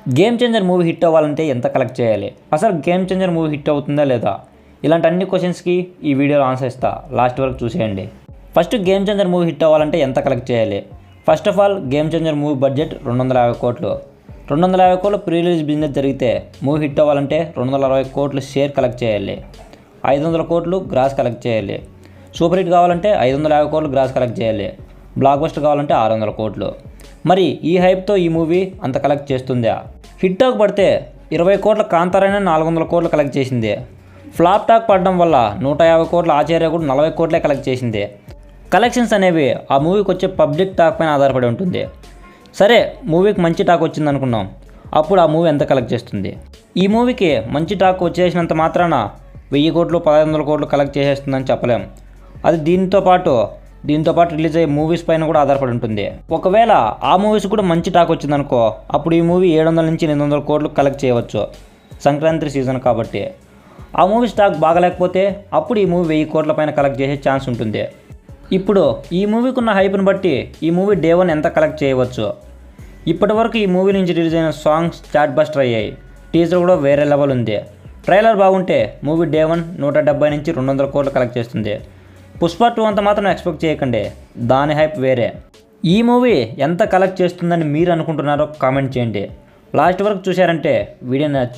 Game changer movie hit అవ్వాలంటే ఎంత collect చేయాలి? అసలు గేమ్ చేంజర్ మూవీ హిట్ అవుతుందా లేదా? ఇలాంటి అన్ని క్వశ్చన్స్కి ఈ వీడియోలో ఆన్సర్ ఇస్తా, లాస్ట్ వరకు చూసేయండి. First game changer movie hit అవ్వాలంటే ఎంత కలెక్ట్ చేయాలి? First of all game changer movie budget 250 కోట్లు. 250 కోట్లు ప్రీ రిలీజ్ బిజినెస్ జరిగితే మూవీ హిట్ అవ్వాలంటే 260 కోట్లు షేర్ కలెక్ట్ చేయాలి. 500 కోట్లు గ్రాస్ కలెక్ట్ చేయాలి. సూపర్ హిట్ కావాలంటే 550 కోట్లు గ్రాస్ కలెక్ట్ చేయాలి. బ్లాక్ బస్టర్ కావాలంటే 600 కోట్లు. మరి ఈ హైప్తో ఈ మూవీ అంత కలెక్ట్ చేస్తుందా? హిట్ టాక్ పడితే 20 కోట్ల కాంతారైనా 400 కోట్లు కలెక్ట్ చేసింది. ఫ్లాప్ టాక్ పడడం వల్ల 150 కోట్ల ఆచార్య కూడా 40 కోట్లే కలెక్ట్ చేసింది. కలెక్షన్స్ అనేవి ఆ మూవీకి వచ్చే పబ్లిక్ టాక్ పైన ఆధారపడి ఉంటుంది. సరే, మూవీకి మంచి టాక్ వచ్చింది అనుకున్నాం, అప్పుడు ఆ మూవీ ఎంత కలెక్ట్ చేస్తుంది? ఈ మూవీకి మంచి టాక్ వచ్చేసినంత మాత్రాన 1000 కోట్లు 1500 కోట్లు కలెక్ట్ చేసేస్తుందని చెప్పలేం. అది దీంతో పాటు రిలీజ్ అయ్యే మూవీస్ పైన కూడా ఆధారపడి ఉంటుంది. ఒకవేళ ఆ మూవీస్ కూడా మంచి టాక్ వచ్చిందనుకో, అప్పుడు ఈ మూవీ 700 నుంచి 800 కోట్లు కలెక్ట్ చేయవచ్చు, సంక్రాంతి సీజన్ కాబట్టి. ఆ మూవీ స్టాక్ బాగలేకపోతే అప్పుడు ఈ మూవీ 1000 కోట్ల పైన కలెక్ట్ చేసే ఛాన్స్ ఉంటుంది. ఇప్పుడు ఈ మూవీకి ఉన్న హైప్ని బట్టి ఈ మూవీ డే 1 ఎంత కలెక్ట్ చేయవచ్చు. ఇప్పటి వరకు ఈ మూవీ నుంచి రిలీజ్ అయిన సాంగ్స్ చాట్ బస్టర్ అయ్యాయి. టీజర్ కూడా వేరే లెవెల్ ఉంది. ట్రైలర్ బాగుంటే మూవీ డే 1 170 నుంచి 200 కోట్లు కలెక్ట్ చేస్తుంది. పుష్ప 2 అంత మాత్రం ఎక్స్పెక్ట్ చేయకండి, దాని హైప్ వేరే. ఈ మూవీ ఎంత కలెక్ట్ చేస్తుందని మీరు అనుకుంటున్నారో కామెంట్ చేయండి. లాస్ట్ వరకు చూశారంటే వీడియో నచ్చి